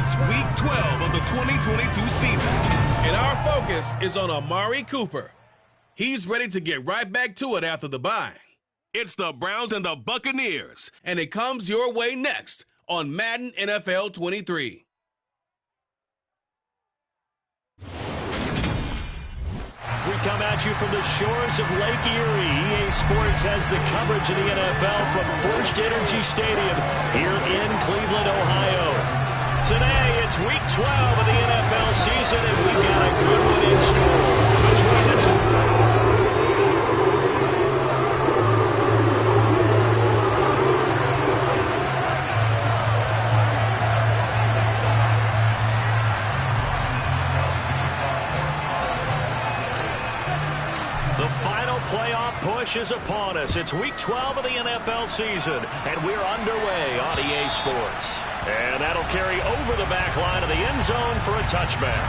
It's Week 12 of the 2022 season, and our focus is on Amari Cooper. He's ready to get right back to it after the bye. It's the Browns and the Buccaneers, and it comes your way next on Madden NFL 23. We come at you from the shores of Lake Erie. EA Sports has the coverage of the NFL from First Energy Stadium here in Cleveland, Ohio. Today, it's Week 12 of the NFL season, and we've got a good one in store between the two. Playoff push is upon us. It's Week 12 of the NFL season, and we're underway on EA Sports. And that'll carry over the back line of the end zone for a touchback.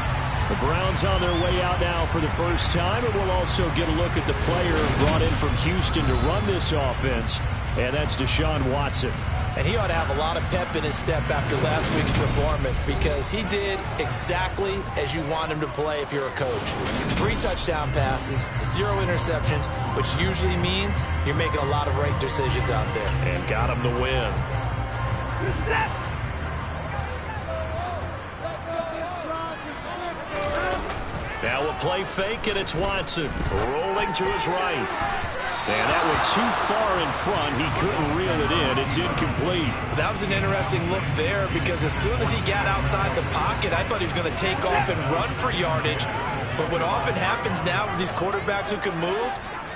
The Browns on their way out now for the first time, and we'll also get a look at the player brought in from Houston to run this offense, and that's Deshaun Watson. And he ought to have a lot of pep in his step after last week's performance because he did exactly as you want him to play if you're a coach. 3 touchdown passes, 0 interceptions, which usually means you're making a lot of right decisions out there. And got him to win. Now a play fake, and it's Watson rolling to his right. And that went too far in front. He couldn't reel it in. It's incomplete. That was an interesting look there because as soon as he got outside the pocket, I thought he was going to take off and run for yardage. But what often happens now with these quarterbacks who can move,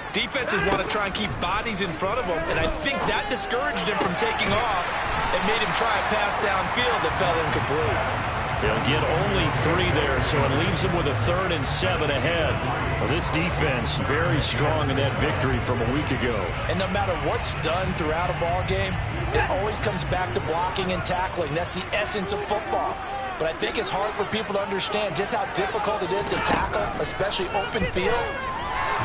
defenses want to try and keep bodies in front of them. And I think that discouraged him from taking off and made him try a pass downfield that fell incomplete. They'll get only 3 there, so it leaves them with a 3rd and 7 ahead. Well, this defense very strong in that victory from a week ago. And no matter what's done throughout a ball game, it always comes back to blocking and tackling. That's the essence of football. But I think it's hard for people to understand just how difficult it is to tackle, especially open field.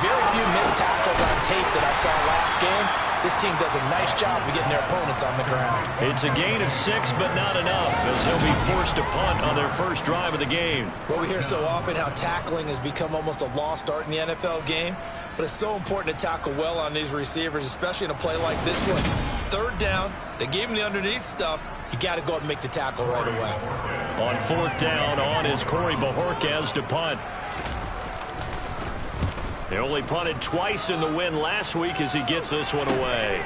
Very few missed tackles on tape that I saw last game. This team does a nice job of getting their opponents on the ground. It's a gain of 6, but not enough, as they'll be forced to punt on their first drive of the game. Well, we hear so often how tackling has become almost a lost art in the NFL game, but it's so important to tackle well on these receivers, especially in a play like this one. 3rd down, they gave him the underneath stuff. You got to go up and make the tackle right away. On 4th down, on is Corey Bojorquez to punt. They only punted twice in the win last week as he gets this one away.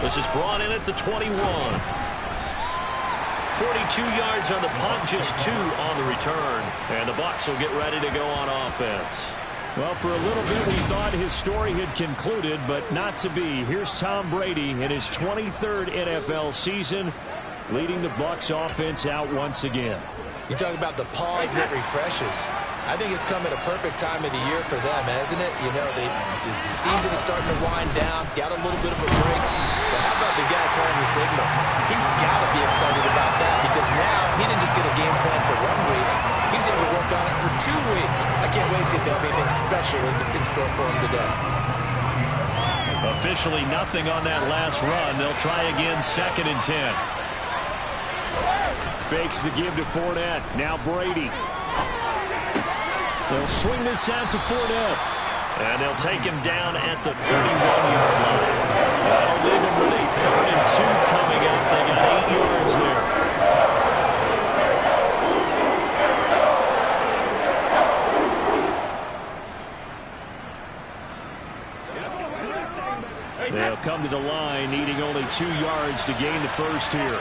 This is brought in at the 21. 42 yards on the punt, just 2 on the return. And the Bucs will get ready to go on offense. Well, for a little bit we thought his story had concluded, but not to be. Here's Tom Brady in his 23rd NFL season, leading the Bucs offense out once again. You talk about the pause that refreshes. I think it's come at a perfect time of the year for them, hasn't it? You know, the season is starting to wind down, got a little bit of a break. But how about the guy calling the signals? He's got to be excited about that because now he didn't just get a game plan for 1 week. He's able to work on it for 2 weeks. I can't wait to see if there'll be anything special in store for him today. Officially nothing on that last run. They'll try again, 2nd and 10. Fakes the give to Fournette. Now Brady. They'll swing this out to Fournette. And they'll take him down at the 31-yard line. That'll leave him with a 3rd and 2 coming up. They got 8 yards there. They'll come to the line, needing only 2 yards to gain the first here.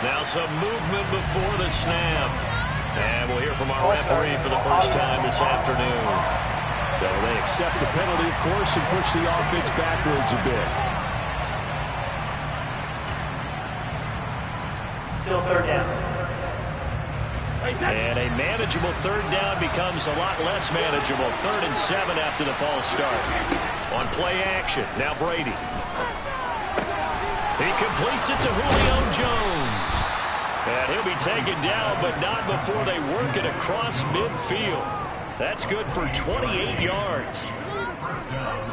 Now some movement before the snap. And we'll hear from our referee for the first time this afternoon. So they accept the penalty, of course, and push the offense backwards a bit. Still 3rd down. And a manageable 3rd down becomes a lot less manageable. 3rd and 7 after the false start. On play action, now Brady. He completes it to Julio Jones. And he'll be taken down, but not before they work it across midfield. That's good for 28 yards.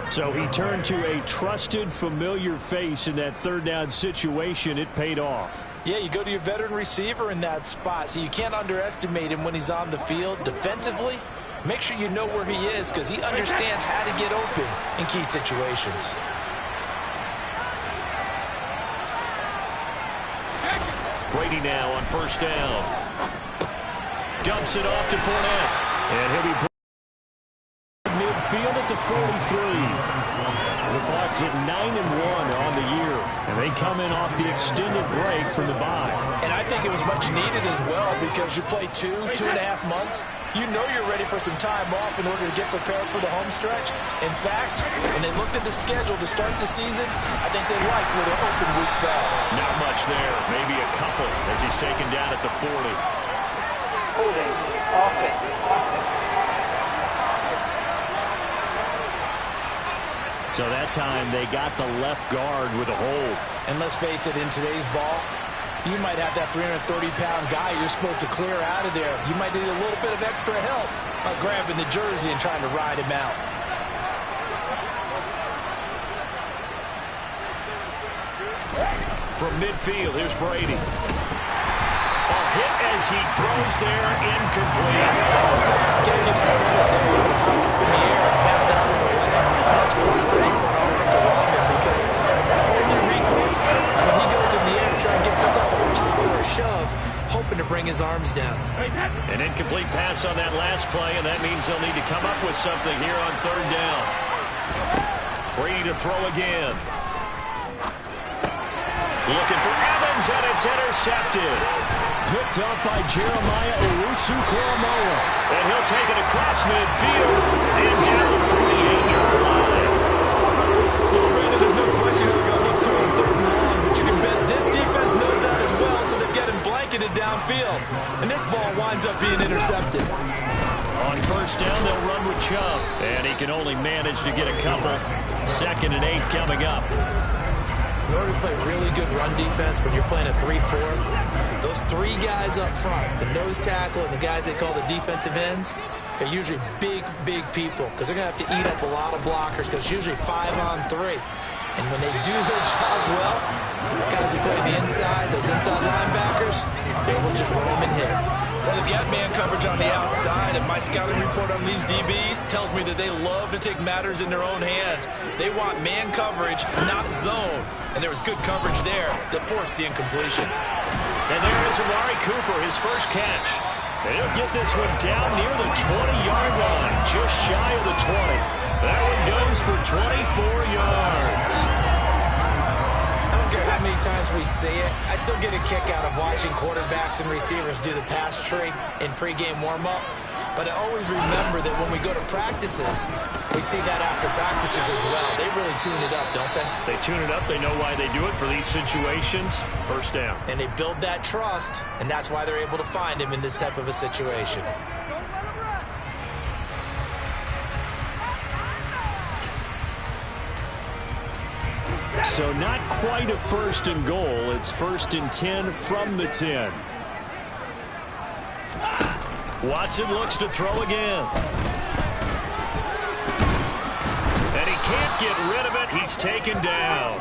So he turned to a trusted, familiar face in that third down situation. It paid off. Yeah, you go to your veteran receiver in that spot, so you can't underestimate him when he's on the field. Defensively, make sure you know where he is because he understands how to get open in key situations. Brady now on first down. Dumps it off to Fournette. And he'll be midfield at the 43. The Bucs at 9-1 on the year. And they come in off the extended break from the bye. And I think it was much needed as well because you play 2.5 months. You know you're ready for some time off in order to get prepared for the home stretch. In fact, when they looked at the schedule to start the season, I think they liked where their open week fell. Not much there. Maybe a couple as he's taken down at the 40. Holding offense. So that time they got the left guard with a hold. And let's face it, in today's ball, you might have that 330-pound guy you're supposed to clear out of there. You might need a little bit of extra help by grabbing the jersey and trying to ride him out. From midfield, here's Brady. A hit as he throws there, incomplete. Can't give some credit there. He was up in the air and back down the way. That's frustrating for an offensive lineman because that only recourse is when he goes in the air to try and get some type of a pop or a shove, hoping to bring his arms down. An incomplete pass on that last play, and that means they'll need to come up with something here on third down. Brady to throw again. Looking for Evans, and it's intercepted. Picked up by Jeremiah Owusu-Koramoah. And he'll take it across midfield and down the 48-yard line. Well, Brandon, there's no question who they're going to look to on third and long, but you can bet this defense knows that as well, so they're getting blanketed downfield. And this ball winds up being intercepted. On first down, they'll run with Chubb. And he can only manage to get a couple. 2nd and 8 coming up. In order to play really good run defense when you're playing a 3-4, those 3 guys up front, the nose tackle and the guys they call the defensive ends, are usually big, big people because they're going to have to eat up a lot of blockers because it's usually 5-on-3. And when they do their job well, guys who play the inside, those inside linebackers, they will just roam and hit. Well, they've got man coverage on the outside, and my scouting report on these DBs tells me that they love to take matters in their own hands. They want man coverage, not zone. And there was good coverage there that forced the incompletion. And there is Amari Cooper, his first catch. And he'll get this one down near the 20-yard line, just shy of the 20. That one goes for 24 yards. I don't care how many times we see it. I still get a kick out of watching quarterbacks and receivers do the pass tree in pregame warm-up. But I always remember that when we go to practices, we see that after practices as well. They really tune it up, don't they? They tune it up. They know why they do it for these situations. First down. And they build that trust, and that's why they're able to find him in this type of a situation. So not quite a 1st and goal. It's 1st and 10 from the 10. Watson looks to throw again. And he can't get rid of it. He's taken down.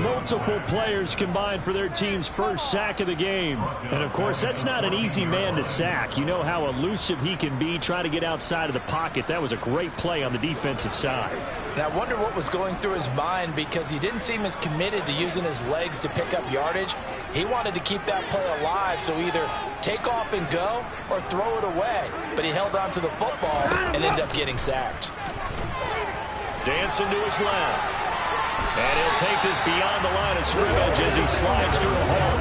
Multiple players combined for their team's first sack of the game. And, of course, that's not an easy man to sack. You know how elusive he can be trying to get outside of the pocket. That was a great play on the defensive side. And I wonder what was going through his mind because he didn't seem as committed to using his legs to pick up yardage. He wanted to keep that play alive, so either take off and go or throw it away. But he held on to the football and ended up getting sacked. Dancing to his left. And he'll take this beyond the line of scrimmage as he slides to a hole.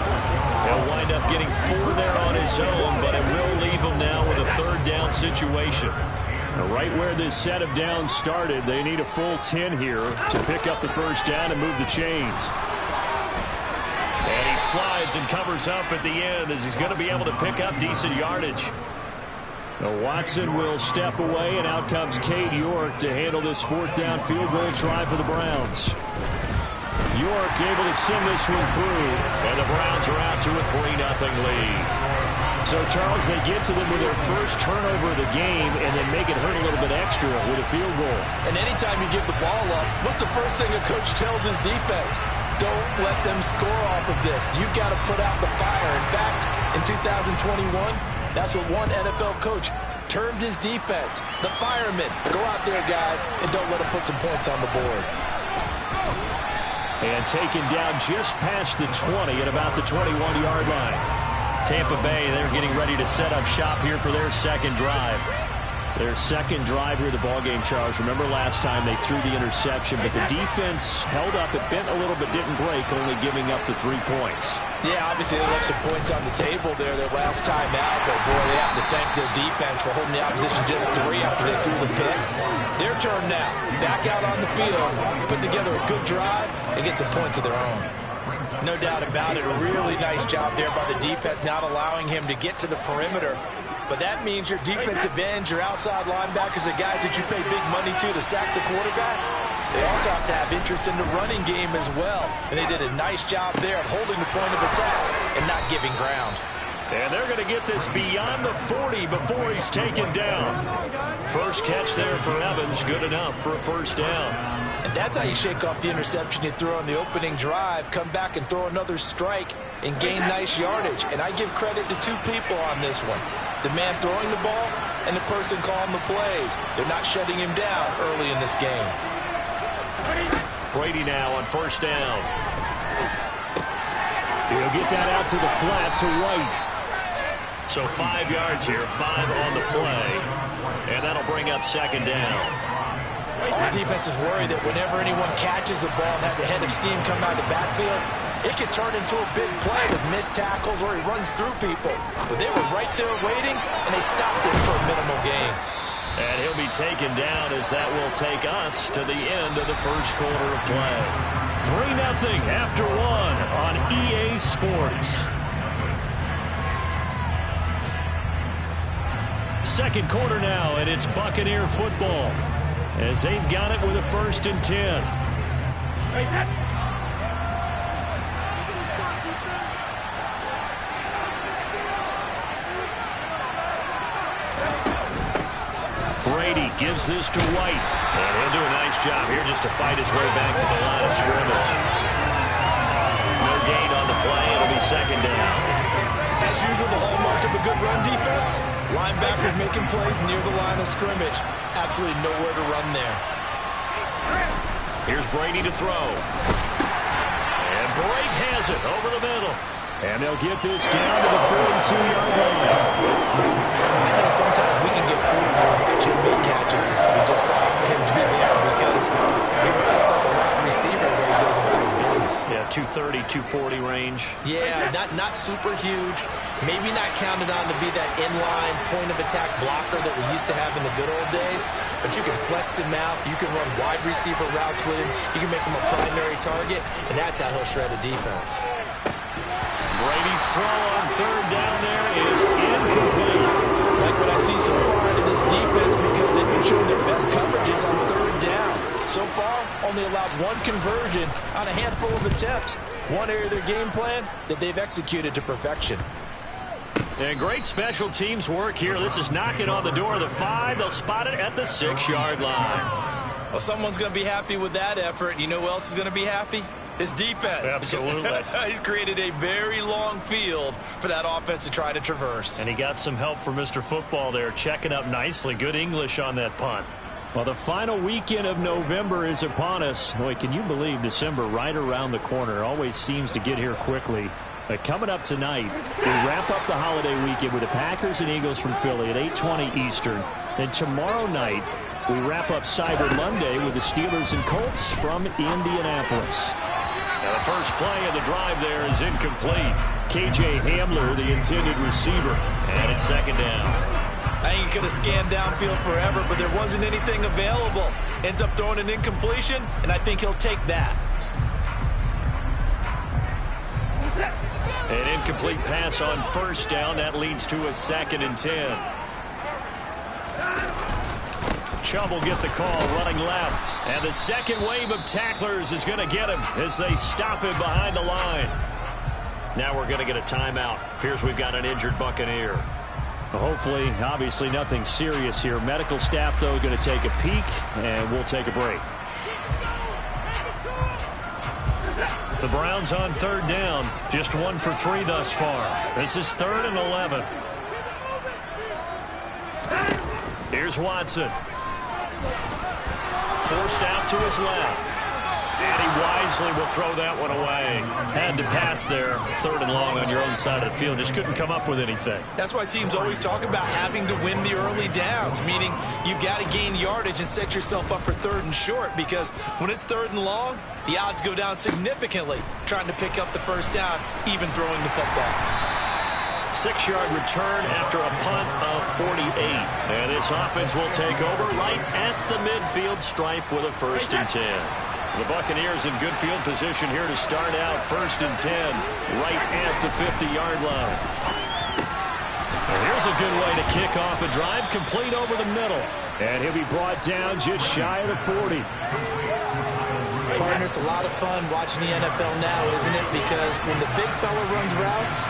He'll wind up getting 4 there on his own, but it will leave him now with a 3rd down situation. Now, right where this set of downs started, they need a full 10 here to pick up the first down and move the chains. And he slides and covers up at the end as he's going to be able to pick up decent yardage. Now Watson will step away, and out comes Cade York to handle this 4th down field goal try for the Browns. York able to send this one through, and the Browns are out to a 3-0 lead. So, Charles, they get to them with their first turnover of the game and then make it hurt a little bit extra with a field goal. And anytime you give the ball up, what's the first thing a coach tells his defense? Don't let them score off of this. You've got to put out the fire. In fact, in 2021, that's what one NFL coach termed his defense, the firemen. Go out there, guys, and don't let them put some points on the board. And taken down just past the 20 at about the 21-yard line. Tampa Bay, they're getting ready to set up shop here for their second drive. Their second drive here of the ballgame, Charles. Remember last time they threw the interception, but the defense held up. It bent a little bit, didn't break, only giving up the 3 points. Yeah, obviously they left some points on the table there their last time out, but boy, they have to thank their defense for holding the opposition just 3 after they threw the pick. Their turn now. Back out on the field, put together a good drive, and get some points of their own. No doubt about it. A really nice job there by the defense, not allowing him to get to the perimeter. But that means your defensive ends, your outside linebackers, the guys that you pay big money to sack the quarterback, they also have to have interest in the running game as well. And they did a nice job there of holding the point of attack and not giving ground. And they're going to get this beyond the 40 before he's taken down. First catch there for Evans, good enough for a first down. And that's how you shake off the interception you threw on the opening drive, come back and throw another strike and gain nice yardage. And I give credit to 2 people on this one. The man throwing the ball and the person calling the plays. They're not shutting him down early in this game. Brady now on first down. He'll get that out to the flat to White. So 5 yards here, 5 on the play. And that'll bring up second down. Our defense is worried that whenever anyone catches the ball and has a head of steam come out of the backfield, it could turn into a big play with missed tackles or he runs through people. But they were right there waiting, and they stopped it for a minimal gain. And he'll be taken down as that will take us to the end of the first quarter of play. 3-0 after 1 on EA Sports. Second quarter now, and it's Buccaneer football as they've got it with a 1st and 10. Brady gives this to White. And he'll do a nice job here just to fight his way back to the line of scrimmage. No gain on the play. It'll be second down. As usual, the hallmark of a good run defense, linebackers making plays near the line of scrimmage. Absolutely nowhere to run there. Here's Brady to throw. And Brake has it over the middle. And they'll get this down to the 42-yard line. I know sometimes we can get fooled when we watch him make catches as we just saw him do there because he looks like a wide receiver where he goes about his business. Yeah, 230, 240 range. Yeah, not super huge. Maybe not counted on to be that inline point-of-attack blocker that we used to have in the good old days. But you can flex him out. You can run wide receiver routes with him. You can make him a primary target, and that's how he'll shred a defense. Brady's throw on third down there is incomplete. Like what I see so far out of this defense because they've been showing their best coverages on third down. So far, only allowed 1 conversion on a handful of attempts. One area of their game plan that they've executed to perfection. And great special teams work here. This is knocking on the door of the 5. They'll spot it at the 6-yard line. Well, someone's going to be happy with that effort. You know who else is going to be happy? His defense. Absolutely. He's created a very long field for that offense to try to traverse. And he got some help from Mr. Football there, checking up nicely. Good English on that punt. Well, the final weekend of November is upon us. Boy, can you believe December right around the corner? Always seems to get here quickly. But coming up tonight, we wrap up the holiday weekend with the Packers and Eagles from Philly at 8:20 Eastern. Then tomorrow night, we wrap up Cyber Monday with the Steelers and Colts from Indianapolis. Now the first play of the drive there is incomplete. KJ Hamler, the intended receiver, and it's second down. I think he could have scanned downfield forever, but there wasn't anything available. Ends up throwing an incompletion, and I think he'll take that. An incomplete pass on first down. That leads to a 2nd and 10. Chubb will get the call running left. And the second wave of tacklers is going to get him as they stop him behind the line. Now we're going to get a timeout. Here's we've got an injured Buccaneer. Hopefully, obviously nothing serious here. Medical staff, though, going to take a peek, and we'll take a break. The Browns on third down. Just 1 for 3 thus far. This is 3rd and 11. Here's Watson. Forced out to his left. And he wisely will throw that one away. Had to pass there. 3rd and long on your own side of the field. Just couldn't come up with anything. That's why teams always talk about having to win the early downs, meaning you've got to gain yardage and set yourself up for 3rd and short, because when it's 3rd and long, the odds go down significantly trying to pick up the first down, even throwing the football. 6-yard return after a punt of 48. And this offense will take over right at the midfield stripe with a 1st and 10. The Buccaneers in good field position here to start out 1st and 10 right at the 50-yard line. And here's a good way to kick off a drive, complete over the middle. And he'll be brought down just shy of the 40. Partners, a lot of fun watching the NFL now, isn't it? Because when the big fella runs routes,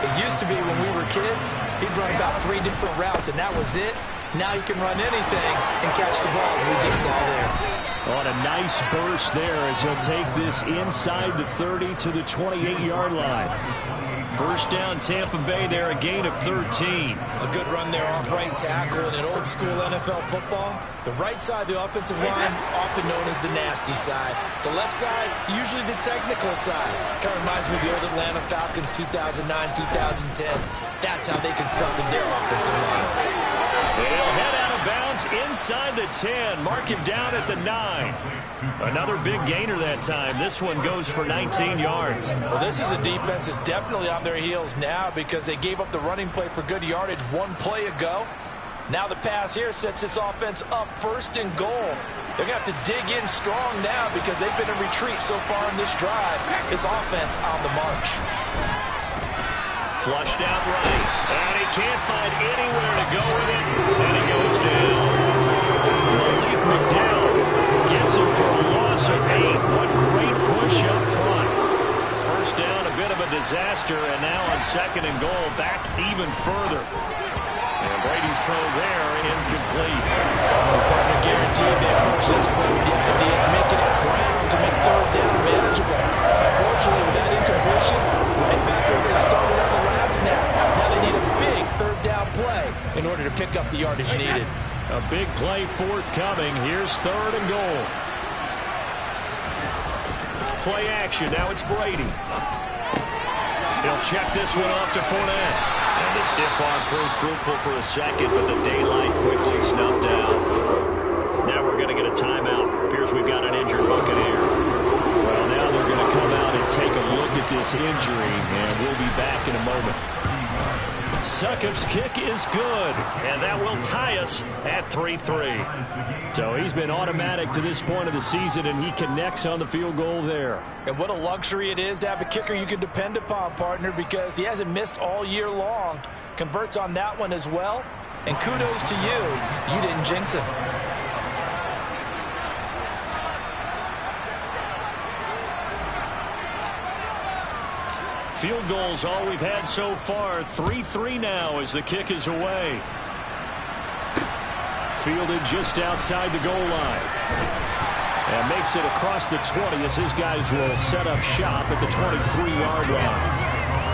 it used to be when we were kids, he'd run about 3 different routes, and that was it. Now he can run anything and catch the ball, as we just saw there. On a nice burst there as he'll take this inside the 30 to the 28-yard line. 1st down, Tampa Bay there, a gain of 13. A good run there off right tackle in an old-school NFL football. The right side of the offensive line, often known as the nasty side. The left side, usually the technical side. Kind of reminds me of the old Atlanta Falcons 2009, 2010. That's how they constructed their offensive line. They'll head out of bounds inside the 10. Mark him down at the 9. Another big gainer that time. This one goes for 19 yards. Well, this is a defense that's definitely on their heels now because they gave up the running play for good yardage 1 play ago. Now the pass here sets this offense up 1st and goal. They're going to have to dig in strong now because they've been in retreat so far in this drive. This offense on the march. Flushed out right, and he can't find anywhere to go with it, and he goes down. Malik McDowell gets him for a loss of 8. One great push up front. 1st down, a bit of a disaster, and now on 2nd and goal, back even further. And Brady's throw there, incomplete. The partner guaranteed they approach this play with the idea of making it ground to make 3rd down manageable. Unfortunately, with that incompletion, right back where they started on the last snap. Now they need a big 3rd down play in order to pick up the yardage needed. A big play forthcoming. Here's 3rd and goal. Play action. Now it's Brady. He'll check this one off to Fournette. And the stiff arm proved fruitful for a second, but the daylight quickly snuffed out. Now we're going to get a timeout. Appears we've got an injured Buccaneer. Well, now they're going to come out and take a look at this injury, and we'll be back in a moment. Succop's kick is good, and that will tie us at 3-3. So he's been automatic to this point of the season, and he connects on the field goal there. And what a luxury it is to have a kicker you can depend upon, partner, because he hasn't missed all year long. Converts on that one as well, and kudos to you. You didn't jinx him. Field goals all we've had so far. 3-3 now as the kick is away. Fielded just outside the goal line. And makes it across the 20 as his guys will set up shop at the 23-yard line.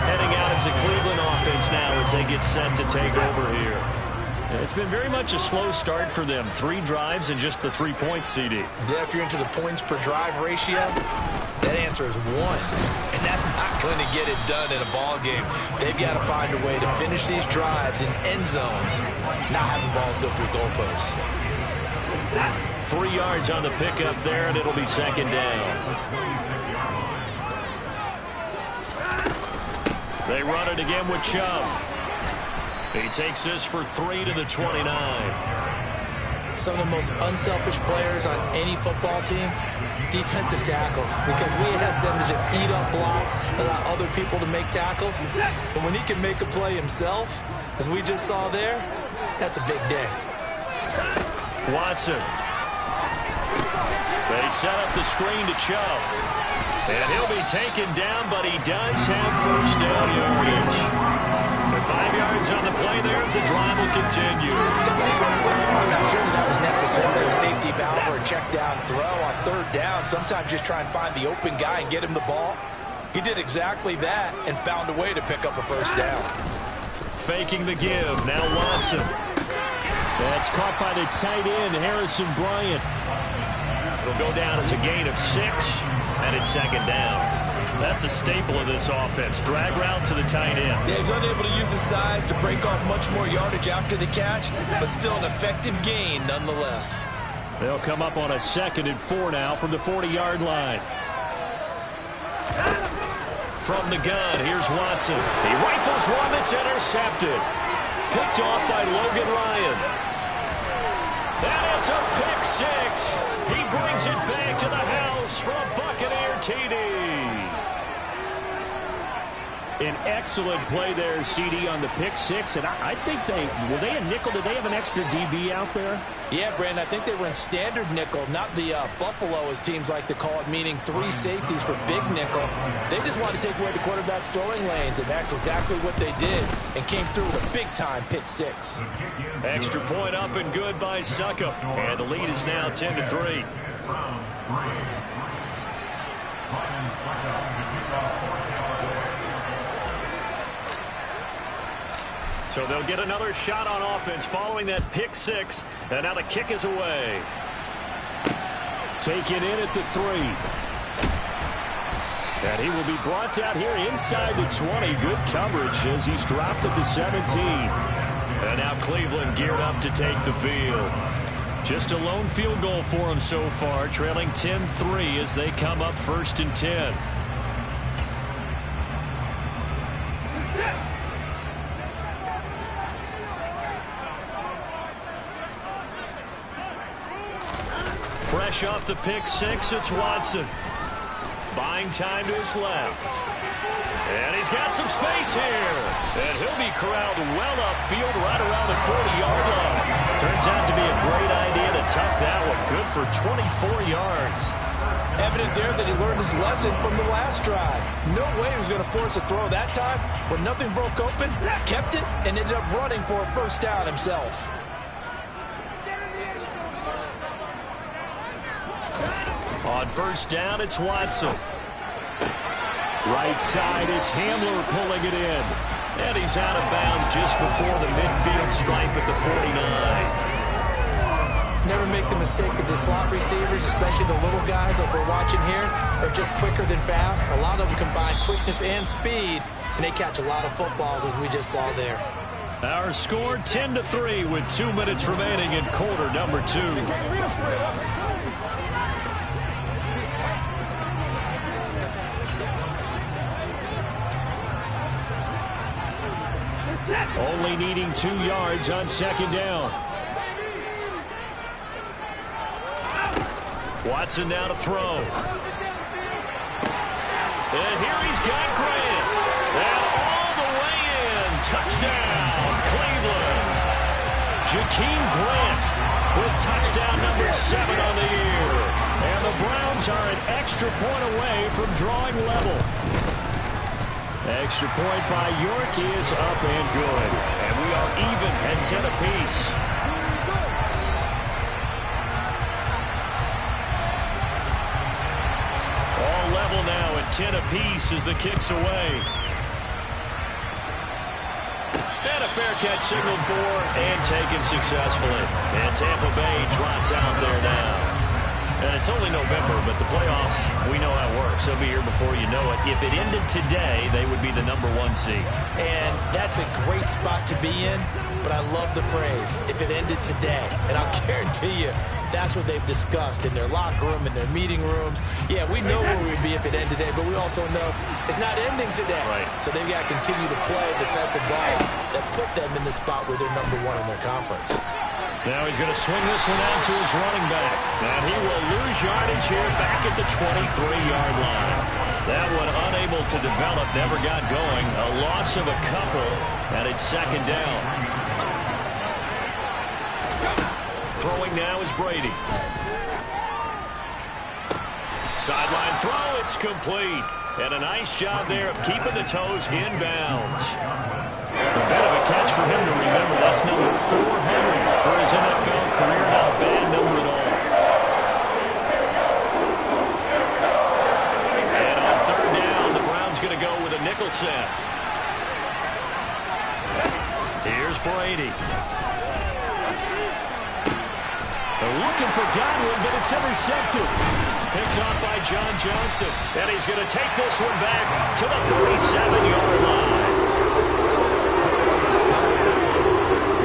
Heading out as a Cleveland offense now as they get set to take over here. It's been very much a slow start for them. 3 drives and just the 3 points, CD. Yeah, if you're into the points per drive ratio, that answer is 1. And that's not going to get it done in a ball game. They've got to find a way to finish these drives in end zones, not having balls go through goalposts. 3 yards on the pickup there, and it'll be 2nd down. They run it again with Chubb. He takes this for 3 to the 29. Some of the most unselfish players on any football team, defensive tackles, because we ask them to just eat up blocks, allow other people to make tackles. But when he can make a play himself, as we just saw there, that's a big day. Watson. They set up the screen to Chubb. And he'll be taken down, but he does have first down yardage. With 5 yards on the play there, the drive will continue. I'm not sure that was necessarily a safety valve or a check down throw on third down. Sometimes just try and find the open guy and get him the ball. He did exactly that and found a way to pick up a first down. Faking the give. Now Watson. That's caught by the tight end, Harrison Bryant. It'll go down as a gain of 6, and it's second down. That's a staple of this offense. Drag route to the tight end. Yeah, he's unable to use his size to break off much more yardage after the catch, but still an effective gain nonetheless. They'll come up on a 2nd and 4 now from the 40-yard line. From the gun, here's Watson. He rifles one that's intercepted. Picked off by Logan Ryan. And it's a pick 6. He brings it back to the house for a Buccaneer TD. An excellent play there, CD, on the pick 6. And I think were they a nickel? Did they have an extra DB out there? Yeah, Brandon, I think they were in standard nickel, not the Buffalo, as teams like to call it, meaning 3 safeties for big nickel. They just wanted to take away the quarterback's throwing lanes, and that's exactly what they did, and came through with a big-time pick 6. Extra point up and good by Succop. And the lead is now 10-3. So they'll get another shot on offense following that pick 6. And now the kick is away. Taken in at the 3. And he will be brought down here inside the 20. Good coverage as he's dropped at the 17. And now Cleveland geared up to take the field. Just a lone field goal for him so far, trailing 10-3 as they come up 1st and 10. Fresh off the pick 6, it's Watson. Buying time to his left. And he's got some space here. And he'll be corralled well upfield right around the 40-yard line. Turns out to be a great idea to tuck that one. Good for 24 yards. Evident there that he learned his lesson from the last drive. No way he was going to force a throw that time. When nothing broke open, kept it, and ended up running for a first down himself. On first down, it's Watson. Right side, it's Hamler pulling it in. And he's out of bounds just before the midfield stripe at the 49. Never make the mistake of the slot receivers, especially the little guys like we're watching here, are just quicker than fast. A lot of them combine quickness and speed, and they catch a lot of footballs, as we just saw there. Our score 10-3 with 2 minutes remaining in quarter number 2. Only needing 2 yards on 2nd down. Watson now to throw. And here he's got Grant. And all the way in. Touchdown, Cleveland. Jakeem Grant with touchdown number 7 on the year. And the Browns are an extra point away from drawing level. Extra point by York is up and good. And we are even at 10 apiece. All level now at 10 apiece as the kick's away. And a fair catch signaled for and taken successfully. And Tampa Bay trots out there now. And it's only November, but the playoffs, we know how it works. They'll be here before you know it. If it ended today, they would be the number 1 seed. And that's a great spot to be in, but I love the phrase, if it ended today. And I'll guarantee you, that's what they've discussed in their locker room, in their meeting rooms. Yeah, we know where we'd be if it ended today, but we also know it's not ending today. Right. So they've got to continue to play the type of ball that put them in the spot where they're number 1 in their conference. Now he's going to swing this one out to his running back. And he will lose yardage here back at the 23-yard line. That one unable to develop, never got going. A loss of a couple, and it's 2nd down. Throwing now is Brady. Sideline throw, it's complete. And a nice job there of keeping the toes inbounds. A bit of a catch for him to remember. That's number 400 for his NFL career. Not a bad number at all. And on third down, the Browns going to go with a nickel set. Here's Brady. They're looking for Godwin, but it's intercepted. Picked off by John Johnson. And he's going to take this one back to the 37-yard line.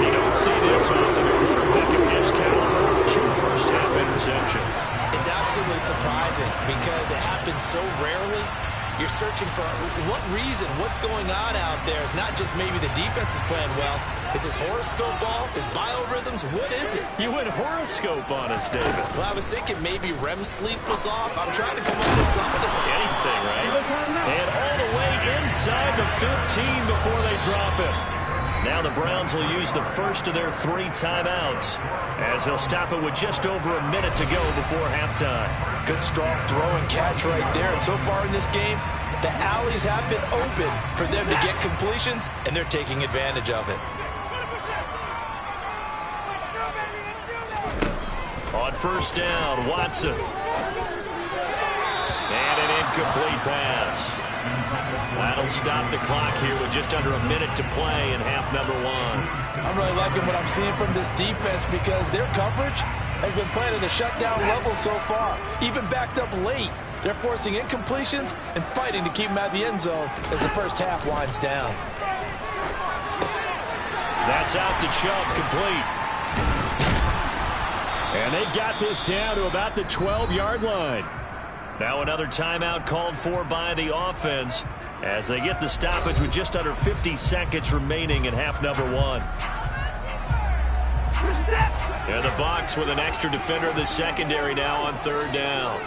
You don't see this often. A quarterback of his caliber, 2 first-half interceptions. It's absolutely surprising because it happens so rarely. You're searching for what reason, what's going on out there. It's not just maybe the defense is playing well. Is his horoscope off? His biorhythms? What is it? You went horoscope on us, David. Well, I was thinking maybe REM sleep was off. I'm trying to come up with something. Anything, right? And all the way inside the 15 before they drop it. Now the Browns will use the first of their 3 timeouts as they'll stop it with just over a minute to go before halftime. Good strong throw and catch right there. And so far in this game, the alleys have been open for them to get completions, and they're taking advantage of it. On first down, Watson. And an incomplete pass. That'll stop the clock here with just under a minute to play in half number 1. I'm really liking what I'm seeing from this defense because their coverage has been playing at a shutdown level so far. Even backed up late, they're forcing incompletions and fighting to keep them out of the end zone as the first half winds down. That's out to Chubb, complete. And they've got this down to about the 12-yard line. Now another timeout called for by the offense as they get the stoppage with just under 50 seconds remaining in half number 1. And the Bucs with an extra defender in the secondary now on third down.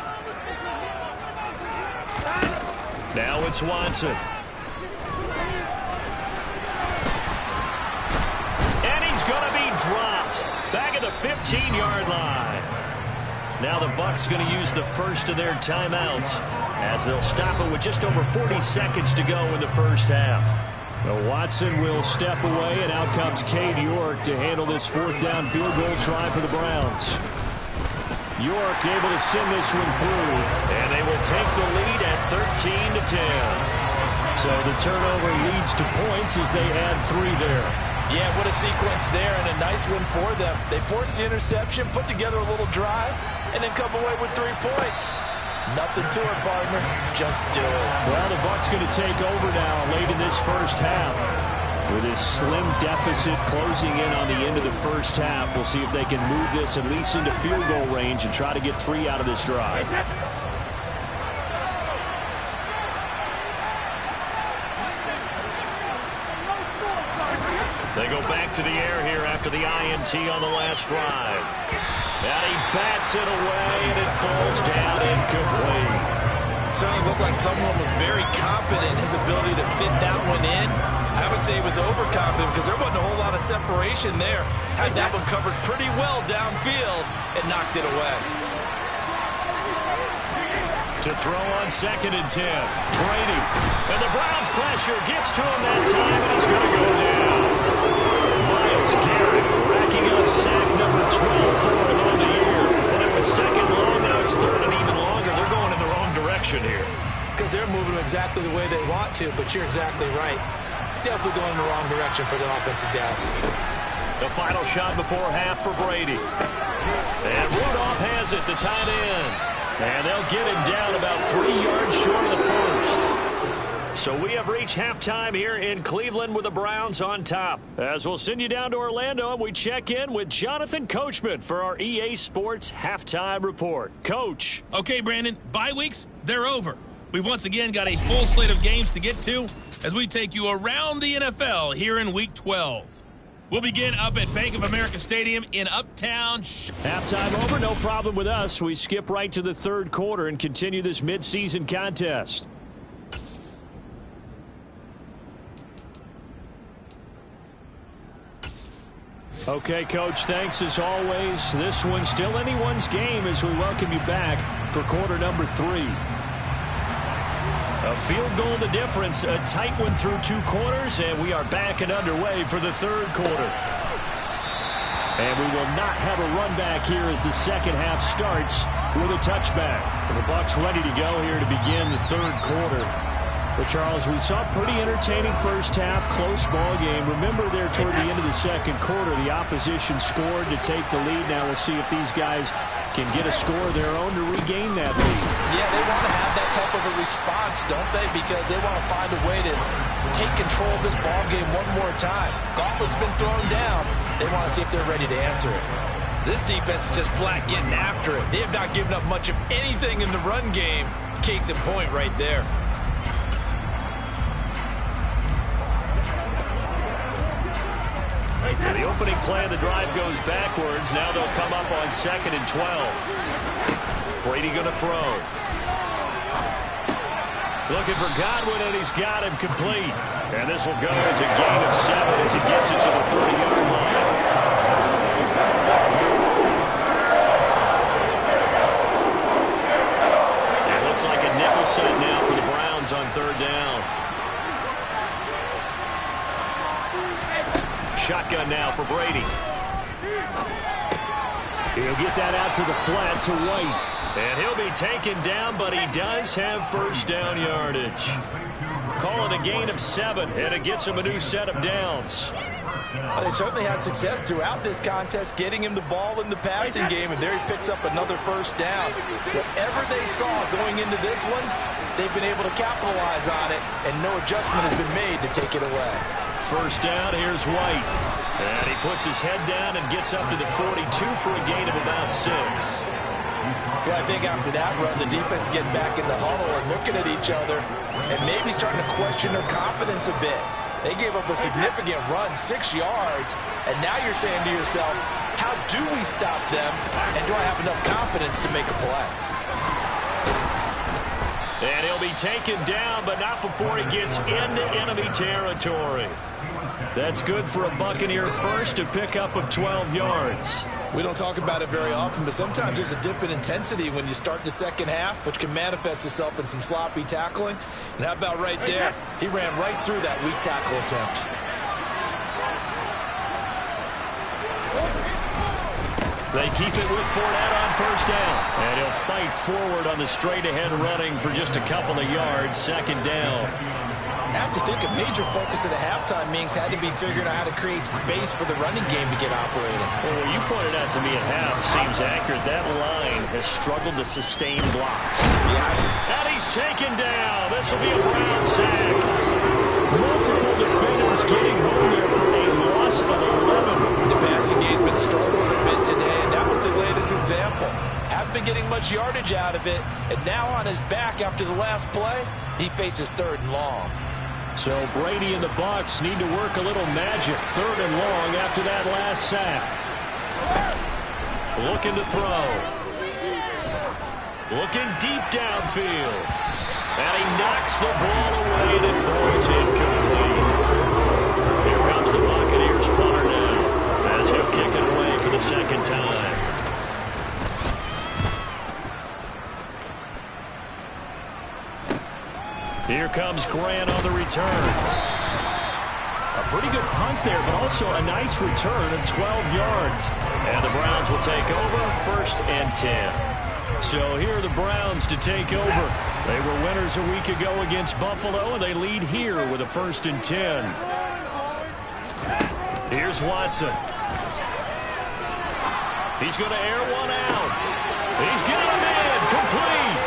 Now it's Watson. And he's going to be dropped back at the 15-yard line. Now the Bucs going to use the first of their timeouts as they'll stop it with just over 40 seconds to go in the first half. Well, Watson will step away, and out comes Cade York to handle this 4th down field goal try for the Browns. York able to send this one through. And they will take the lead at 13-10. So the turnover leads to points as they add 3 there. Yeah, what a sequence there, and a nice one for them. They forced the interception, put together a little drive, and then come away with 3 points. Nothing to it, partner. Just do it. Well, the Bucs going to take over now late in this first half. With this slim deficit closing in on the end of the first half, we'll see if they can move this at least into field goal range and try to get 3 out of this drive. They go back to the air here after the INT on the last drive. And he bats it away, and it falls down incomplete. Certainly looked like someone was very confident in his ability to fit that one in. I would say he was overconfident because there wasn't a whole lot of separation there. Had that one covered pretty well downfield and knocked it away. To throw on 2nd and 10. Brady. And the Browns pressure gets to him that time, and he's going to go down. Myles Garrett racking up sack number 12 for him on the year. And it was 2nd long, now it's 3rd and even longer. They're going in the wrong direction here. Because they're moving exactly the way they want to, but you're exactly right. Definitely going in the wrong direction for the offensive guys. The final shot before half for Brady. And Rudolph has it, the tight end. And they'll get him down about 3 yards short of the first. So we have reached halftime here in Cleveland with the Browns on top. As we'll send you down to Orlando, and we check in with Jonathan Coachman for our EA Sports Halftime Report. Coach. Okay, Brandon, bye weeks, they're over. We've once again got a full slate of games to get to as we take you around the NFL here in Week 12. We'll begin up at Bank of America Stadium in Uptown. Halftime over, no problem with us. We skip right to the 3rd quarter and continue this midseason contest. Okay, Coach, thanks as always. This one's still anyone's game as we welcome you back for quarter number 3. A field goal the difference, a tight one through 2 quarters, and we are back and underway for the third quarter. And we will not have a run back here as the second half starts with a touchback. The Bucs ready to go here to begin the third quarter. But, Charles, we saw a pretty entertaining first half, close ball game. Remember there toward the end of the second quarter, the opposition scored to take the lead. Now we'll see if these guys can get a score of their own to regain that lead. Yeah, they want to have that type of a response, don't they? Because they want to find a way to take control of this ball game one more time. Gauntlet's been thrown down. They want to see if they're ready to answer it. This defense is just flat getting after it. They have not given up much of anything in the run game. Case in point right there. The opening play of the drive goes backwards. Now they'll come up on 2nd and 12. Brady going to throw. Looking for Godwin, and he's got him complete. And this will go as a gain of 7 as he gets it to the 40-yard line. It looks like a nickel set now for the Browns on 3rd down. Shotgun now for Brady. He'll get that out to the flat to White. And he'll be taken down, but he does have first down yardage. Calling a gain of 7, and it gets him a new set of downs. Well, they certainly had success throughout this contest, getting him the ball in the passing game, and there he picks up another first down. Whatever they saw going into this one, they've been able to capitalize on it, and no adjustment has been made to take it away. First down, here's White. And he puts his head down and gets up to the 42 for a gain of about 6. Well, I think after that run, the defense is getting back in the huddle and looking at each other and maybe starting to question their confidence a bit. They gave up a significant run, 6 yards, and now you're saying to yourself, how do we stop them, and do I have enough confidence to make a play? And he'll be taken down, but not before he gets into enemy territory. That's good for a Buccaneer first, a pickup of 12 yards. We don't talk about it very often, but sometimes there's a dip in intensity when you start the second half, which can manifest itself in some sloppy tackling. And how about right there? He ran right through that weak tackle attempt. They keep it with Fournette on first down. And he'll fight forward on the straight-ahead running for just a couple of yards, 2nd down. I have to think a major focus at the halftime meetings had to be figuring out how to create space for the running game to get operating. Well, what you pointed out to me at half seems accurate. That line has struggled to sustain blocks. Yeah. And he's taken down. This will be a Brown sack. Multiple defenders getting home there for a loss of 11. The passing game's been struggling a bit today, and that was the latest example. Haven't been getting much yardage out of it, and now on his back after the last play, he faces 3rd and long. So Brady and the Bucs need to work a little magic, 3rd and long after that last sack. Looking to throw. Looking deep downfield. And he knocks the ball away and it throws incomplete. Here comes the Buccaneers punter now as he'll kick it away for the 2nd time. Here comes Grant on the return. A pretty good punt there, but also a nice return of 12 yards. And the Browns will take over 1st and 10. So here are the Browns to take over. They were winners a week ago against Buffalo, and they lead here with a 1st and 10. Here's Watson. He's going to air one out. He's getting him in. Complete.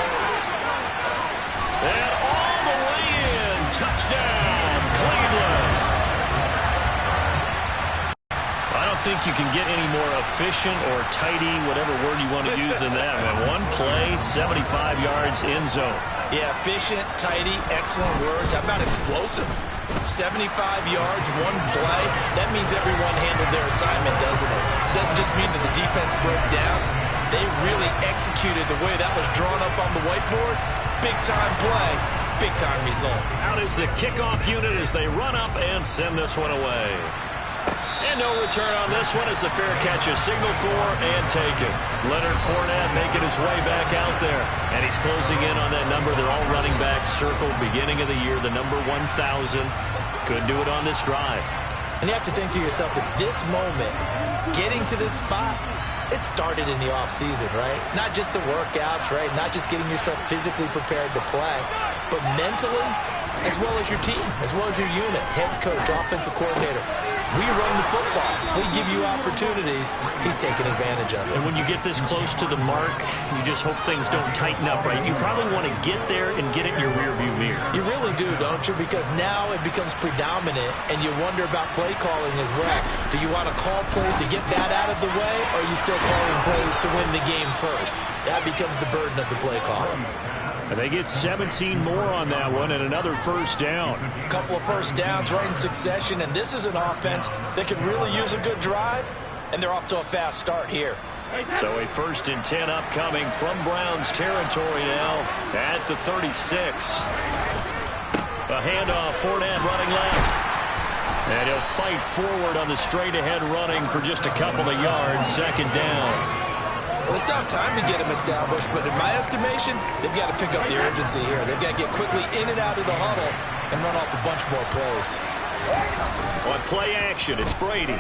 And all the way in. Touchdown, Cleveland. I don't think you can get any more efficient or tidy, whatever word you want to use in that, man. One play, 75 yards, end zone. Yeah, efficient, tidy, excellent words. How about explosive? 75 yards, one play. That means everyone handled their assignment, doesn't it? Doesn't just mean that the defense broke down. They really executed the way that was drawn up on the whiteboard. Big-time play, big-time result. Out is the kickoff unit as they run up and send this one away. And no return on this one as the fair catch is signaled for and taken. Leonard Fournette making his way back out there. And he's closing in on that number. They're all running back circled beginning of the year, the number 1,000. Could do it on this drive. And you have to think to yourself that this moment, getting to this spot, it started in the offseason, right? Not just the workouts, right? Not just getting yourself physically prepared to play, but mentally, as well as your team, as well as your unit, head coach, offensive coordinator. We run the football. We give you opportunities. He's taking advantage of it. And when you get this close to the mark, you just hope things don't tighten up, right? You probably want to get there and get it in your rearview mirror. You really do, don't you? Because now it becomes predominant, and you wonder about play calling as well. Do you want to call plays to get that out of the way, or are you still calling plays to win the game first? That becomes the burden of the play calling. And they get 17 more on that one and another first down. A couple of first downs right in succession, and this is an offense that could really use a good drive, and they're off to a fast start here. So a 1st and 10 upcoming from Browns territory now at the 36. A handoff, Fournette running left. And he'll fight forward on the straight-ahead running for just a couple of yards, 2nd down. Well, they still have time to get him established, but in my estimation, they've got to pick up the urgency here. They've got to get quickly in and out of the huddle and run off a bunch more plays. On play action, it's Brady.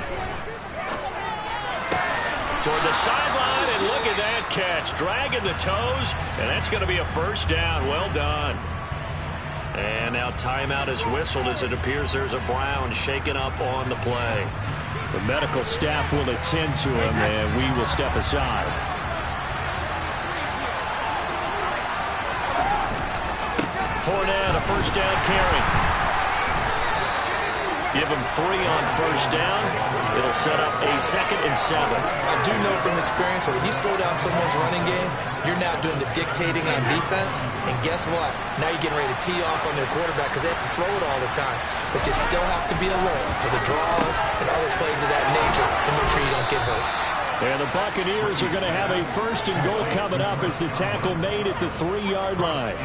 Toward the sideline, and look at that catch. Dragging the toes, and that's going to be a first down. Well done. And now timeout is whistled as it appears there's a Brown shaken up on the play. The medical staff will attend to him, and we will step aside. Fournette, a first down carry. Give him 3 on first down. It'll set up a 2nd and 7. I do know from experience that when you slow down someone's running game, you're now doing the dictating on defense. And guess what? Now you're getting ready to tee off on their quarterback because they have to throw it all the time. But you still have to be alert for the draws and other plays of that nature and make sure you don't get hurt. And the Buccaneers are going to have a 1st and goal coming up as the tackle made at the 3-yard line.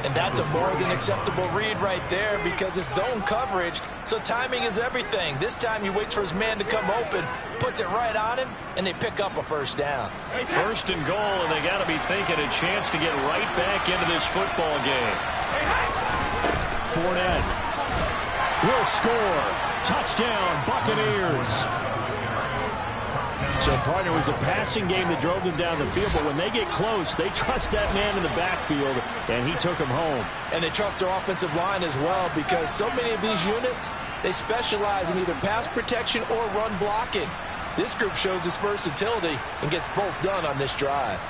And that's a more than acceptable read right there because it's zone coverage, so timing is everything. This time he waits for his man to come open, puts it right on him, and they pick up a first down. 1st and goal, and they got to be thinking a chance to get right back into this football game. Fournette will score. Touchdown, Buccaneers. So, partner, it was a passing game that drove them down the field, but when they get close, they trust that man in the backfield, and he took them home. And they trust their offensive line as well because so many of these units, they specialize in either pass protection or run blocking. This group shows its versatility and gets both done on this drive.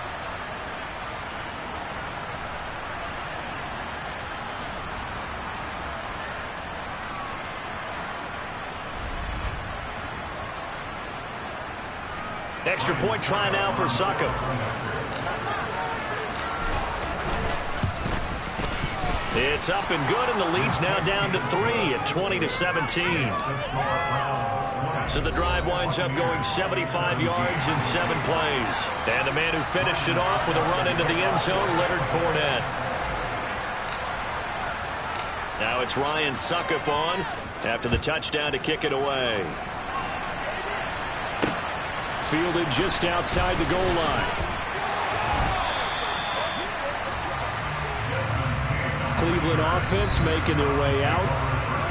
Extra point try now for Succop. It's up and good, and the lead's now down to 3 at 20-17. So the drive winds up going 75 yards in 7 plays. And the man who finished it off with a run into the end zone, Leonard Fournette. Now it's Ryan Succop on after the touchdown to kick it away. Fielded just outside the goal line. Cleveland offense making their way out.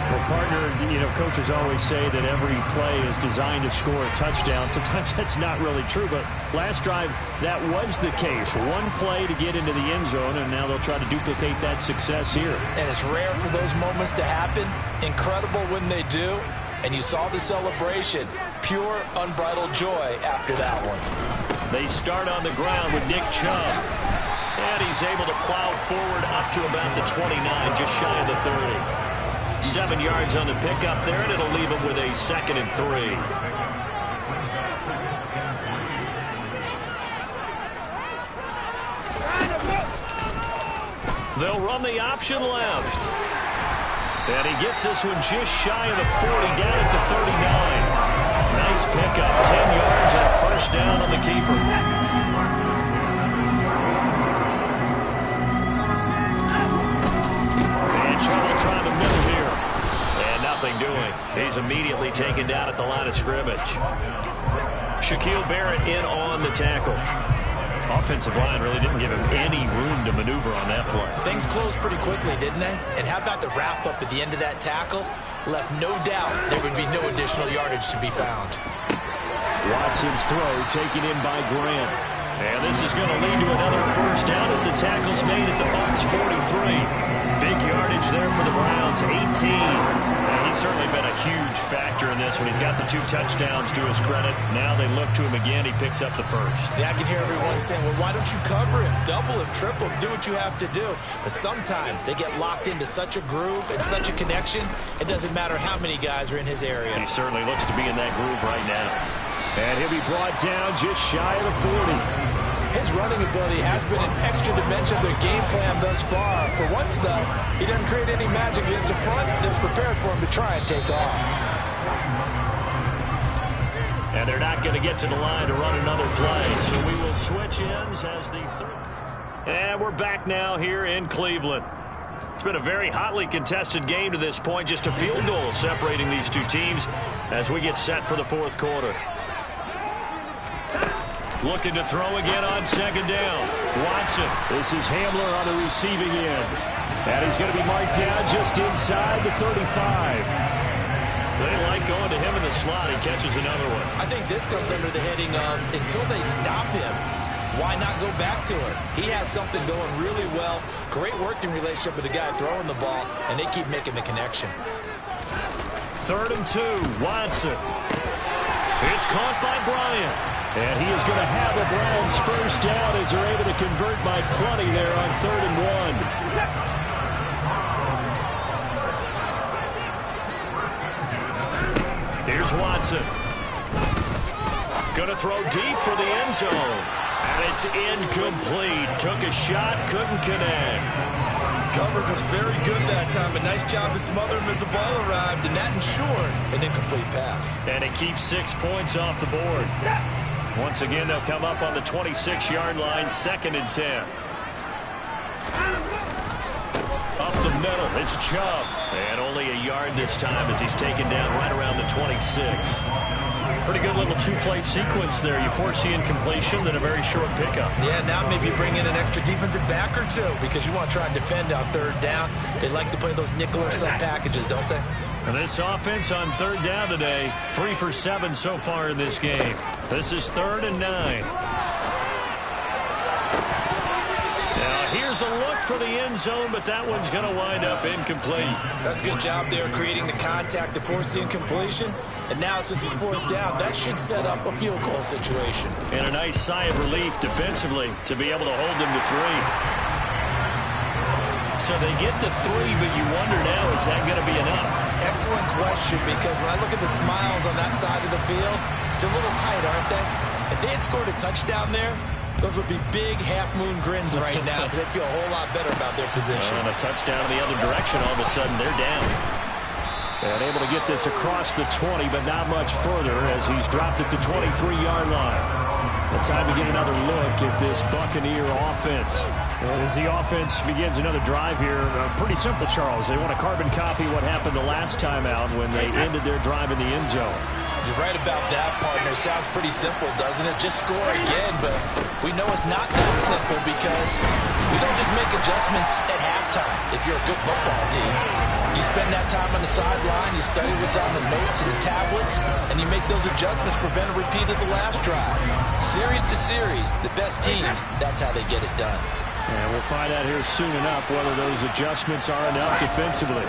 Well, partner, coaches always say that every play is designed to score a touchdown. Sometimes that's not really true, but last drive, that was the case. One play to get into the end zone, and now they'll try to duplicate that success here. And it's rare for those moments to happen. Incredible when they do. And you saw the celebration. Pure, unbridled joy after that one. They start on the ground with Nick Chubb. And he's able to plow forward up to about the 29, just shy of the 30. 7 yards on the pickup there, and it'll leave him with a 2nd and 3. They'll run the option left. And he gets this one just shy of the 40, down at the 39. Nice pickup, 10 yards and a first down on the keeper. And trouble trying the middle here. And nothing doing. play. He's immediately taken down at the line of scrimmage. Shaquille Barrett in on the tackle. Offensive line really didn't give him any room to maneuver on that play. Things closed pretty quickly, didn't they? And how about the wrap-up at the end of that tackle? Left no doubt there would be no additional yardage to be found. Watson's throw taken in by Grant. And this is going to lead to another first down as the tackle's made at the Bucs 43. Big yardage there for the Browns, 18. And he's certainly been a huge factor in this one. He's got the 2 touchdowns to his credit. Now they look to him again. He picks up the first. Yeah, I can hear everyone saying, well, why don't you cover him, double him, triple him, do what you have to do. But sometimes they get locked into such a groove and such a connection, it doesn't matter how many guys are in his area. He certainly looks to be in that groove right now. And he'll be brought down just shy of the 40. His running ability has been an extra dimension of their game plan thus far. For once, though, he doesn't create any magic against the front that's prepared for him to try and take off. And they're not going to get to the line to run another play, so we will switch ends as the third. And we're back now here in Cleveland. It's been a very hotly contested game to this point, just a field goal separating these two teams as we get set for the fourth quarter. Looking to throw again on second down. Watson. This is Hamler on the receiving end. And he's going to be marked down just inside the 35. They like going to him in the slot. He catches another one. I think this comes under the heading of until they stop him, why not go back to it? He has something going really well. Great working relationship with the guy throwing the ball, and they keep making the connection. 3rd and 2. Watson. It's caught by Bryant. And he is going to have the Browns first down as they're able to convert by plenty there on 3rd and 1. Here's Watson. Going to throw deep for the end zone. And it's incomplete. Took a shot, couldn't connect. Coverage was very good that time. A nice job to smother him as the ball arrived, and that ensured an incomplete pass. And it keeps 6 points off the board. Once again, they'll come up on the 26-yard line, 2nd and 10. Up the middle, it's Chubb. And only a yard this time as he's taken down right around the 26. Pretty good little 2-play sequence there. You force the incompletion, then a very short pickup. Yeah, now maybe you bring in an extra defensive back or two because you want to try and defend on 3rd down. They like to play those nickel or sub packages, don't they? And this offense on 3rd down today, 3 for 7 so far in this game. This is 3rd and 9. Now here's a look for the end zone, but that one's going to wind up incomplete. That's a good job there creating the contact to force the incompletion. And now since it's 4th down, that should set up a field goal situation. And a nice sigh of relief defensively to be able to hold them to 3. So they get to 3, but you wonder now, is that going to be enough? Excellent question, because when I look at the smiles on that side of the field, they're a little tight, aren't they? If they had scored a touchdown there, those would be big half-moon grins right now because they'd feel a whole lot better about their position. And a touchdown in the other direction, all of a sudden they're down. And able to get this across the 20, but not much further as he's dropped it to 23-yard line. The time to get another look at this Buccaneer offense. And as the offense begins another drive here, pretty simple, Charles. They want to carbon copy what happened the last time out when they ended their drive in the end zone. You're right about that, partner. Sounds pretty simple, doesn't it? Just score again, but we know it's not that simple because we don't just make adjustments at halftime if you're a good football team. You spend that time on the sideline, you study what's on the notes and the tablets, and you make those adjustments to prevent a repeat of the last drive. Series to series, the best teams, that's how they get it done. And we'll find out here soon enough whether those adjustments are enough defensively.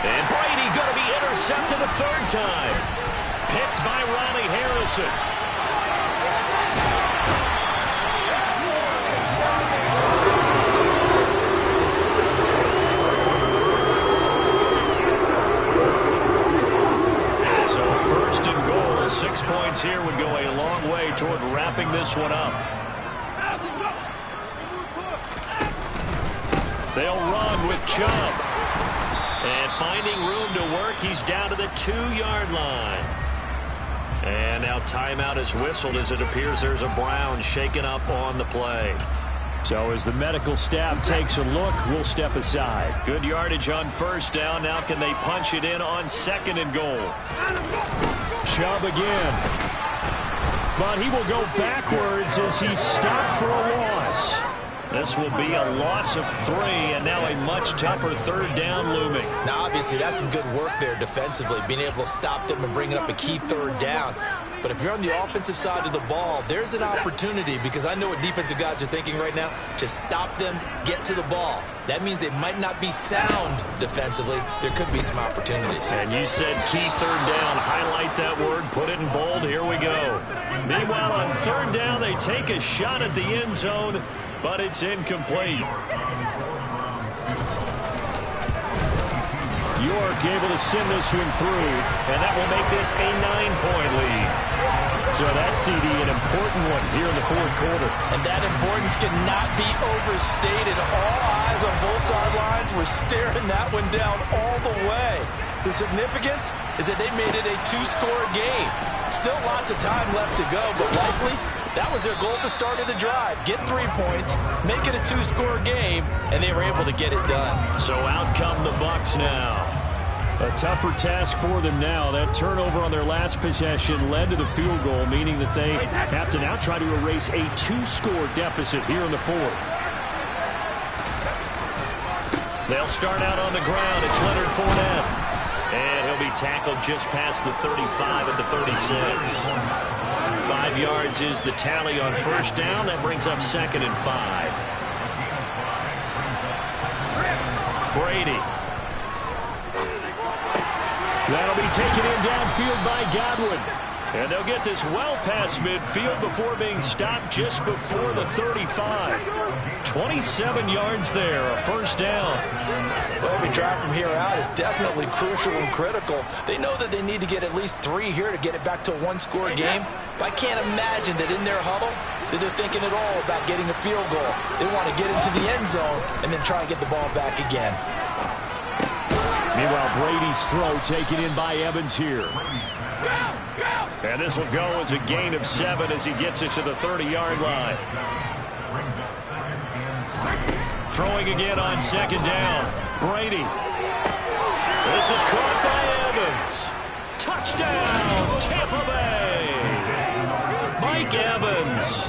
And Brady going to be intercepted a 3rd time. Picked by Ronnie Harrison. So 1st and goal, 6 points here would go a long way toward wrapping this one up. They'll run with Chubb. And finding room to work, he's down to the 2-yard line. And now timeout is whistled as it appears there's a Brown shaken up on the play. So as the medical staff takes a look, we'll step aside. Good yardage on first down. Now can they punch it in on 2nd and goal? Chubb again. But he will go backwards as he's stopped for a loss. This will be a loss of 3, and now a much tougher 3rd down looming. Now, obviously, that's some good work there defensively, being able to stop them and bringing up a key 3rd down. But if you're on the offensive side of the ball, there's an opportunity, because I know what defensive guys are thinking right now. Just stop them, get to the ball. That means they might not be sound defensively. There could be some opportunities. And you said key 3rd down. Highlight that word, put it in bold. Here we go. Meanwhile, on 3rd down, they take a shot at the end zone, but it's incomplete. York able to send this one through, and that will make this a 9-point lead. So that, CD, an important one here in the 4th quarter. And that importance cannot be overstated. All eyes on both sidelines were staring that one down all the way. The significance is that they made it a 2-score game. Still lots of time left to go, but likely that was their goal at the start of the drive. Get 3 points, make it a 2-score game, and they were able to get it done. So out come the Bucs now. A tougher task for them now. That turnover on their last possession led to the field goal, meaning that they have to now try to erase a 2-score deficit here in the 4th. They'll start out on the ground. It's Leonard Fournette. And he'll be tackled just past the 35 at the 36. 5 yards is the tally on first down. That brings up 2nd and 5. Brady. That'll be taken in downfield by Godwin. And they'll get this well past midfield before being stopped just before the 35. 27 yards there, a first down. Well, every drive from here out is definitely crucial and critical. They know that they need to get at least 3 here to get it back to a 1-score game. But I can't imagine that in their huddle that they're thinking at all about getting a field goal. They want to get into the end zone and then try and get the ball back again. Meanwhile, Brady's throw taken in by Evans here. And this will go as a gain of 7 as he gets it to the 30-yard line. Throwing again on 2nd down. Brady. This is caught by Evans. Touchdown, Tampa Bay. Mike Evans,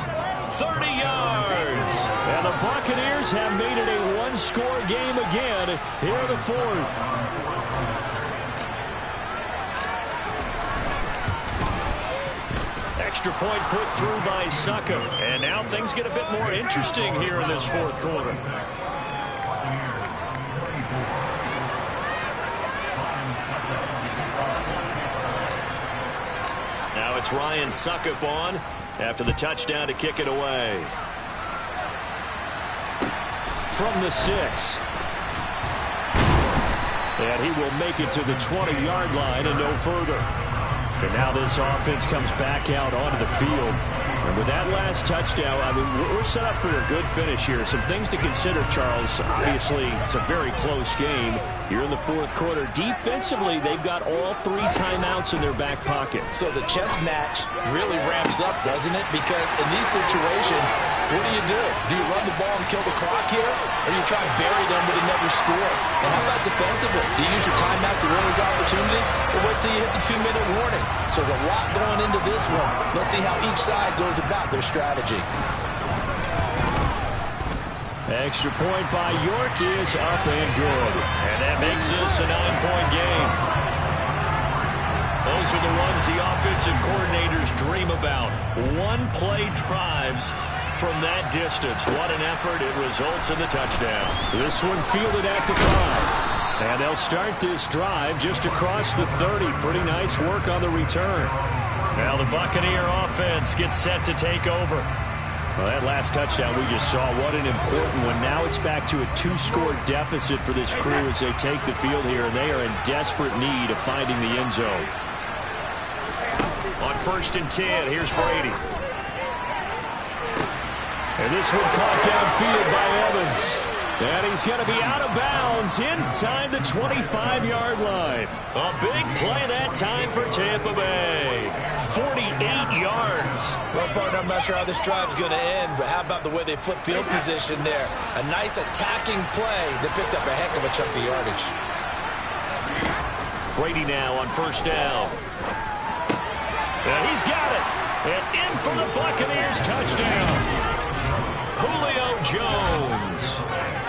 30 yards. And the Buccaneers have made it a 1-score game again here in the 4th. Extra point put through by Succop. And now things get a bit more interesting here in this 4th quarter. Now it's Ryan Succop on after the touchdown to kick it away. From the 6. And he will make it to the 20-yard line and no further. And now this offense comes back out onto the field. And with that last touchdown, I mean, we're set up for a good finish here. Some things to consider, Charles. Obviously, it's a very close game here in the 4th quarter. Defensively, they've got all 3 timeouts in their back pocket. So the chess match really ramps up, doesn't it? Because in these situations, what do? Do you run the ball and kill the clock here? Or do you try and bury them with another score? And how about defensively? Do you use your timeouts to win this opportunity? Or wait till you hit the 2-minute warning? So there's a lot going into this one. Let's see how each side goes about their strategy. Extra point by York is up and good. And that makes this a 9-point game. Those are the ones the offensive coordinators dream about. One-play drives from that distance. What an effort. It results in the touchdown. This one fielded at the 5. And they'll start this drive just across the 30. Pretty nice work on the return. Now the Buccaneer offense gets set to take over. Well, that last touchdown we just saw, what an important one. Now it's back to a 2-score deficit for this crew as they take the field here, and they are in desperate need of finding the end zone. On 1st and 10, here's Brady. And this one caught downfield by Evans. And he's going to be out of bounds inside the 25-yard line. A big play that time for Tampa Bay. 48 yards. Well, partner, I'm not sure how this drive's going to end, but how about the way they flip field position there? A nice attacking play that picked up a heck of a chunk of yardage. Brady now on first down. And he's got it. And in for the Buccaneers touchdown. Julio Jones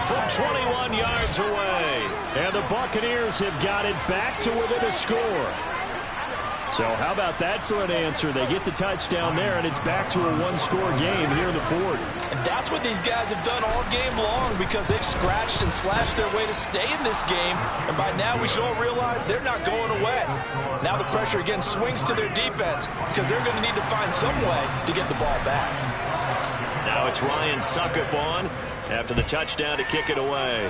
from 21 yards away. And the Buccaneers have got it back to within a score. So how about that for an answer? They get the touchdown there, and it's back to a one-score game here in the fourth. And that's what these guys have done all game long because they've scratched and slashed their way to stay in this game. And by now we should all realize they're not going away. Now the pressure again swings to their defense because they're going to need to find some way to get the ball back. Now it's Ryan Suckup on after the touchdown to kick it away.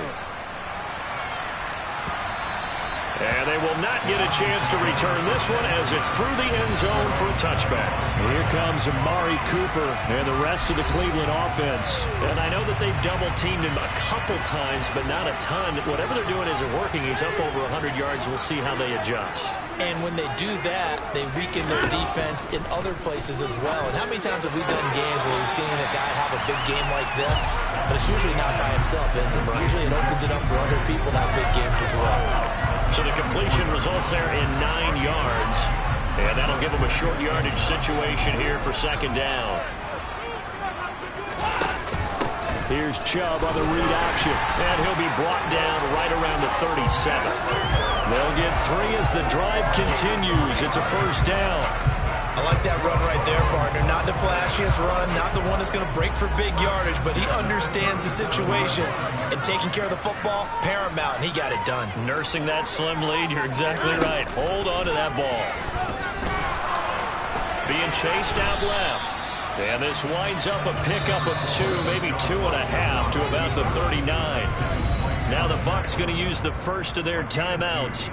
And they will not get a chance to return this one as it's through the end zone for a touchback. Here comes Amari Cooper and the rest of the Cleveland offense. And I know that they've double-teamed him a couple times, but not a ton. Whatever they're doing isn't working. He's up over 100 yards. We'll see how they adjust. And when they do that, they weaken their defense in other places as well. And how many times have we done games where we've seen a guy have a big game like this? But it's usually not by himself, is it? Usually it opens it up for other people to have big games as well. So the completion results there in 9 yards. And that'll give them a short yardage situation here for second down. Here's Chubb on the read option. And he'll be brought down right around the 37. They'll get 3 as the drive continues. It's a first down. I like that run right there, partner. Not the flashiest run, not the one that's going to break for big yardage, but he understands the situation, and taking care of the football, paramount, and he got it done. Nursing that slim lead, you're exactly right. Hold on to that ball. Being chased out left. And this winds up a pickup of 2, maybe 2.5 to about the 39. Now the Bucs going to use the first of their timeouts.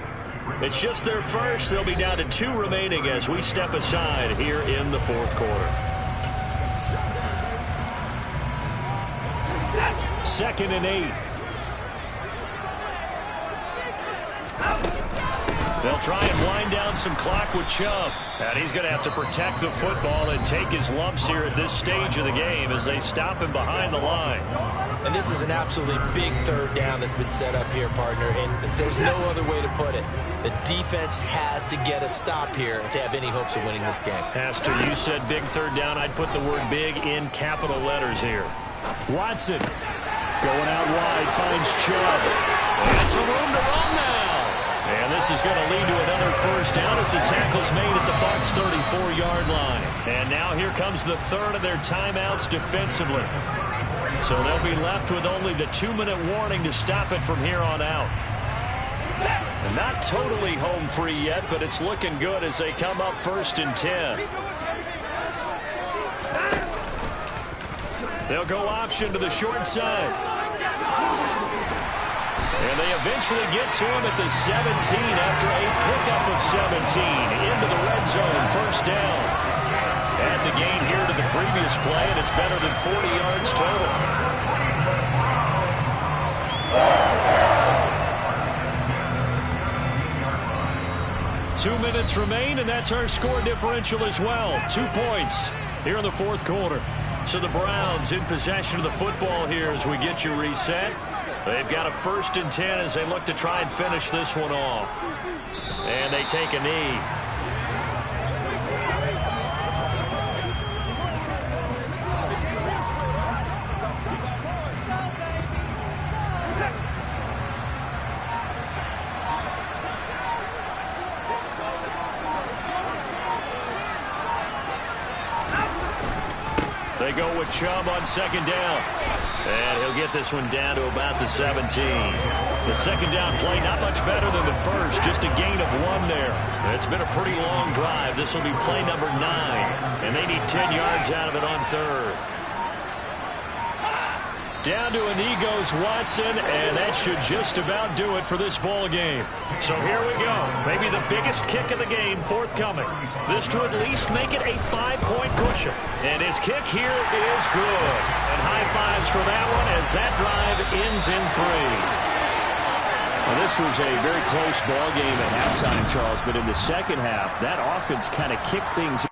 It's just their first. They'll be down to 2 remaining as we step aside here in the fourth quarter. Second and 8. They'll try and wind down some clock with Chubb. And he's going to have to protect the football and take his lumps here at this stage of the game as they stop him behind the line. And this is an absolutely big third down that's been set up here, partner, and there's no other way to put it. The defense has to get a stop here if they have any hopes of winning this game. Pastor, you said big third down. I'd put the word big in capital letters here. Watson going out wide, finds Chubb. And some room to run now. And this is going to lead to another first down as the tackle's made at the Bucs' 34-yard line. And now here comes the third of their timeouts defensively. So they'll be left with only the 2-minute warning to stop it from here on out. And not totally home free yet, but it's looking good as they come up 1st and 10. They'll go option to the short side. And they eventually get to him at the 17 after a pickup of 17 into the red zone, first down. Add the gain here to the previous play, and it's better than 40 yards total. Two minutes remain, and that's our score differential as well. 2 points here in the fourth quarter. So the Browns in possession of the football here as we get you reset. They've got a 1st and 10 as they look to try and finish this one off. And they take a knee. They go with Chubb on second down. And he'll get this one down to about the 17. The second down play not much better than the first. Just a gain of 1 there. It's been a pretty long drive. This will be play number 9. And they need 10 yards out of it on third. Down to a knee goes Watson, and that should just about do it for this ball game. So here we go. Maybe the biggest kick of the game forthcoming. This to at least make it a 5-point cushion. And his kick here is good. And high fives for that one as as that drive ends in 3. Well, this was a very close ball game at halftime, Charles, but in the second half, that offense kind of kicked things